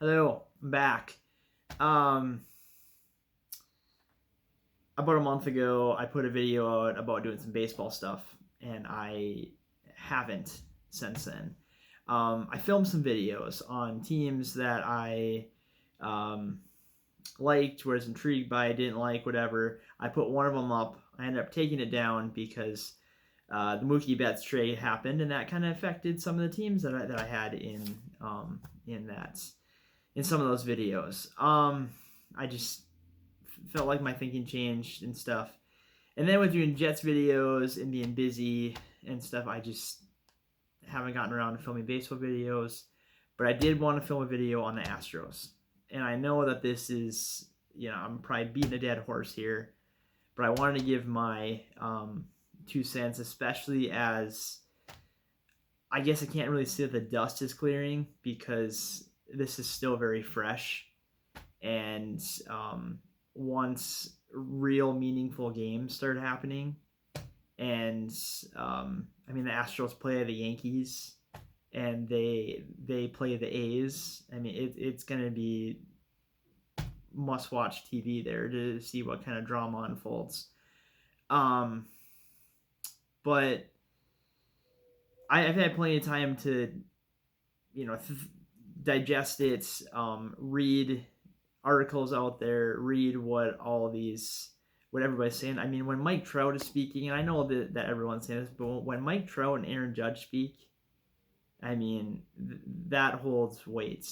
Hello, I'm back. Um, about a month ago, I put a video out about doing some baseball stuff, and I haven't since then. I filmed some videos on teams that I um, liked, was intrigued by, didn't like, whatever. I put one of them up. I ended up taking it down because the Mookie Betts trade happened, and that kind of affected some of the teams that I had in that in some of those videos. I just felt like my thinking changed and stuff. And then with doing Jets videos and being busy and stuff, I just haven't gotten around to filming baseball videos. But I did want to film a video on the Astros. And I know that this is, I'm probably beating a dead horse here. But I wanted to give my 2 cents, especially as I guess I can't really see that the dust is clearing because this is still very fresh. And once real meaningful games start happening, and the Astros play the Yankees, and they play the A's. I mean, it's going to be must-watch TV there to see what kind of drama unfolds. But I've had plenty of time to, digest it, read articles out there, read what everybody's saying. I mean, when Mike Trout is speaking, and I know that everyone's saying this, but when Mike Trout and Aaron Judge speak, I mean, that holds weight.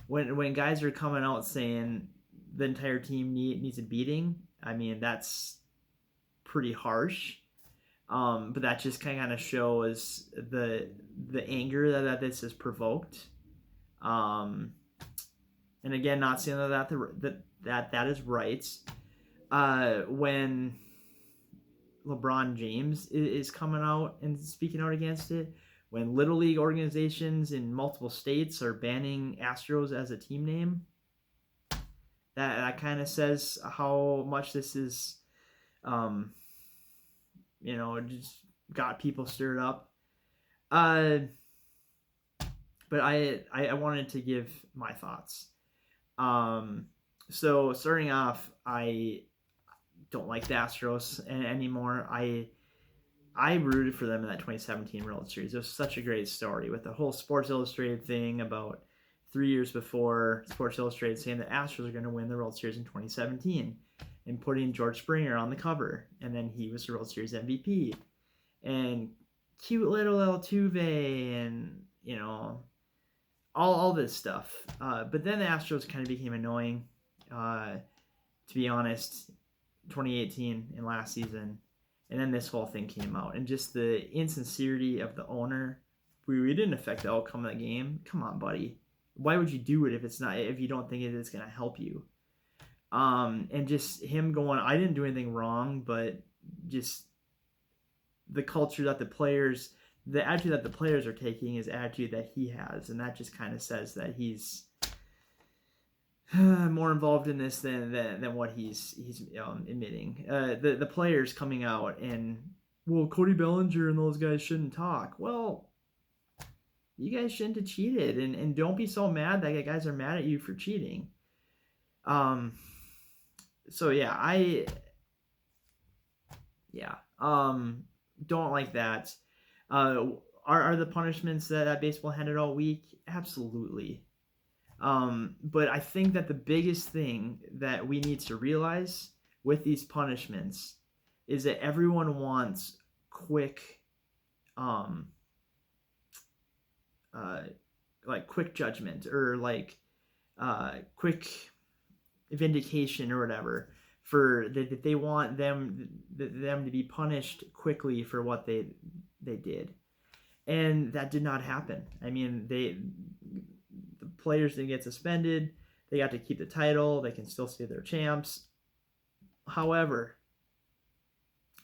When guys are coming out saying the entire team needs a beating, I mean, that's pretty harsh. But that just kind of shows the anger that this has provoked. And again, not saying that is right. When LeBron James is coming out and speaking out against it, when Little League organizations in multiple states are banning Astros as a team name, that kind of says how much this is, just got people stirred up. But I wanted to give my thoughts. So starting off, I don't like the Astros anymore. I rooted for them in that 2017 World Series. It was such a great story with the whole Sports Illustrated thing about 3 years before. Sports Illustrated saying the Astros are going to win the World Series in 2017 and putting George Springer on the cover. And then he was the World Series MVP. And cute little Altuve and, all this stuff. But then the Astros kind of became annoying, to be honest, 2018 and last season. And then this whole thing came out. And just the insincerity of the owner. We didn't affect the outcome of the game. Come on, buddy. Why would you do it if you don't think it's going to help you? And just him going, I didn't do anything wrong, but just the culture that the attitude that the players are taking is attitude that he has, and that just kind of says that he's more involved in this than what he's admitting. The players coming out and, well, Cody Bellinger and those guys shouldn't talk. Well, you guys shouldn't have cheated, and don't be so mad that guys are mad at you for cheating. So yeah, don't like that. Are the punishments that baseball handed out weak? Absolutely. But I think that the biggest thing that we need to realize with these punishments is that everyone wants quick, quick judgment or quick vindication or whatever. For that they want them to be punished quickly for what they did, and that did not happen. I mean, the players didn't get suspended. They got to keep the title. They can still say they're champs. However,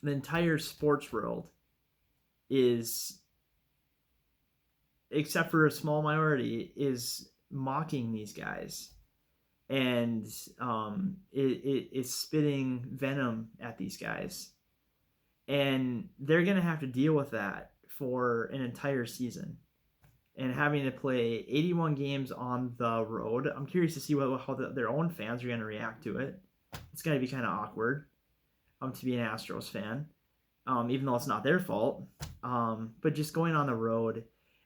the entire sports world is, except for a small minority, is mocking these guys. And it is spitting venom at these guys. And they're going to have to deal with that for an entire season. and having to play 81 games on the road. I'm curious to see how their own fans are going to react to it. It's going to be kind of awkward to be an Astros fan, even though it's not their fault. But just going on the road,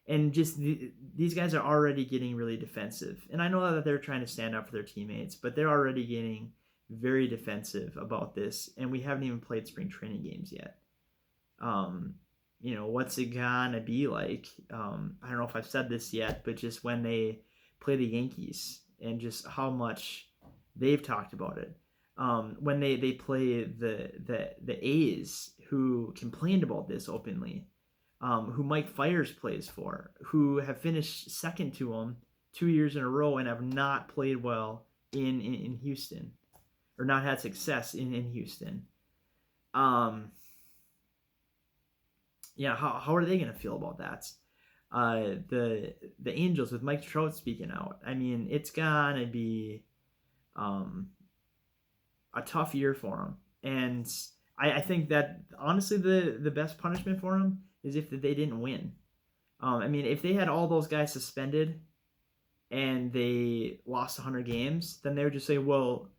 and just these guys are already getting really defensive. And I know that they're trying to stand up for their teammates, but they're already getting very defensive about this, and we haven't even played spring training games yet. What's it gonna be like? I don't know if I've said this yet, but just when they play the Yankees and just how much they've talked about it. When they play the A's, who complained about this openly, who Mike Fiers plays for, who have finished second to him 2 years in a row and have not played well in Houston, or not had success in Houston. How are they going to feel about that? The Angels with Mike Trout speaking out. I mean, it's gonna be a tough year for them, and I think that honestly the best punishment for them is if they didn't win. If they had all those guys suspended and they lost 100 games, then they would just say, well,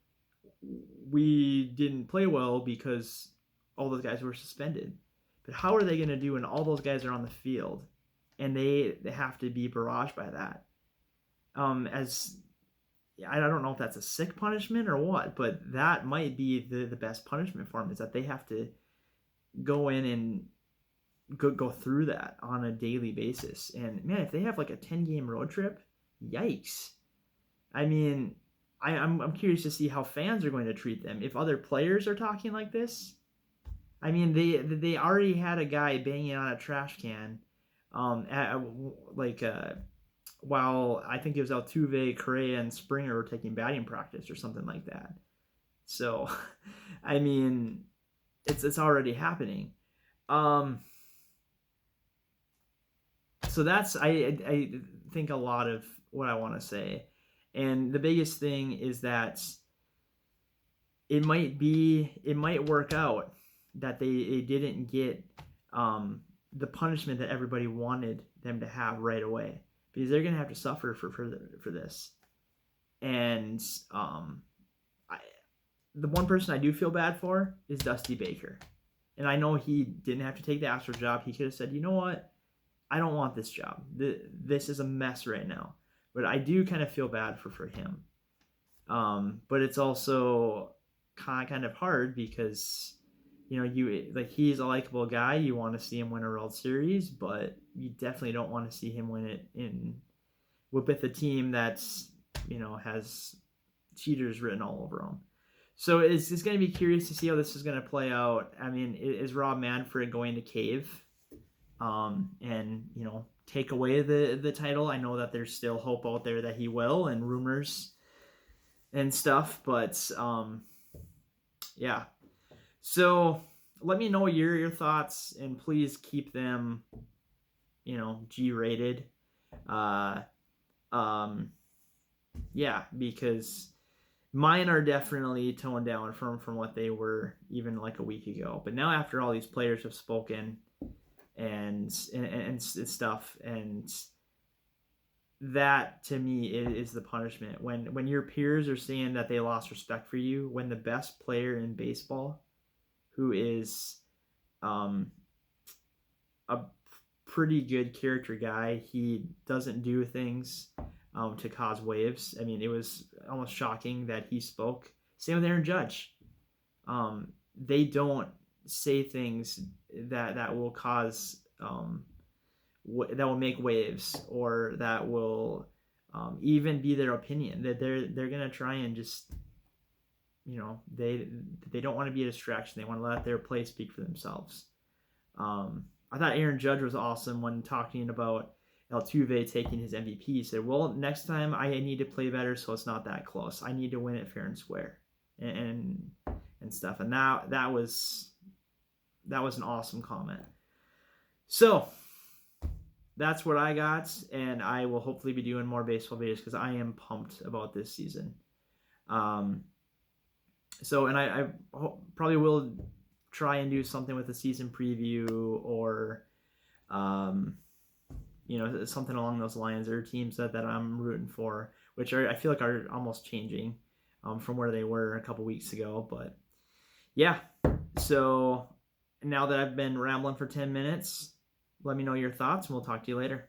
we didn't play well because all those guys were suspended. But how are they going to do when all those guys are on the field and they have to be barraged by that? I don't know if that's a sick punishment or what, but that might be the best punishment for them, is that they have to go in and go through that on a daily basis. And man, if they have like a 10-game road trip, yikes. I'm curious to see how fans are going to treat them if other players are talking like this. They already had a guy banging on a trash can while I think it was Altuve, Correa, and Springer were taking batting practice or something like that. So, it's already happening. So that's I think a lot of what I want to say, and the biggest thing is that it might work out that they didn't get the punishment that everybody wanted them to have right away, because they're gonna have to suffer for this. And the one person I do feel bad for is Dusty Baker, and I know he didn't have to take the Astros job. He could have said, you know what, I don't want this job. This is a mess right now. But I do kind of feel bad for him. But it's also kind of hard because, he's a likable guy. You want to see him win a World Series, but you definitely don't want to see him win it with a team that's, has cheaters written all over them. So it's going to be curious to see how this is going to play out. Is Rob Manfred going to cave? And take away the title? I know that there's still hope out there that he will, and rumors and stuff, but yeah. So let me know your thoughts, and please keep them G-rated. Because mine are definitely toned down from what they were even like a week ago. But now, after all these players have spoken and stuff, and that to me is the punishment. When your peers are saying that they lost respect for you, when the best player in baseball, who is a pretty good character guy, he doesn't do things to cause waves. It was almost shocking that he spoke. Same with Aaron Judge. They don't say things that will cause that will make waves, or that will even be their opinion. That they're gonna try and just they don't want to be a distraction. They want to let their play speak for themselves. I thought Aaron Judge was awesome when talking about Altuve taking his MVP. He said, well, next time I need to play better so it's not that close. I need to win it fair and square and stuff. And that was an awesome comment. So that's what I got, and I will hopefully be doing more baseball videos because I am pumped about this season. And I probably will try and do something with a season preview, or something along those lines, or teams that I'm rooting for, which I feel like are almost changing from where they were a couple weeks ago. But yeah, so now that I've been rambling for 10 minutes, let me know your thoughts, and we'll talk to you later.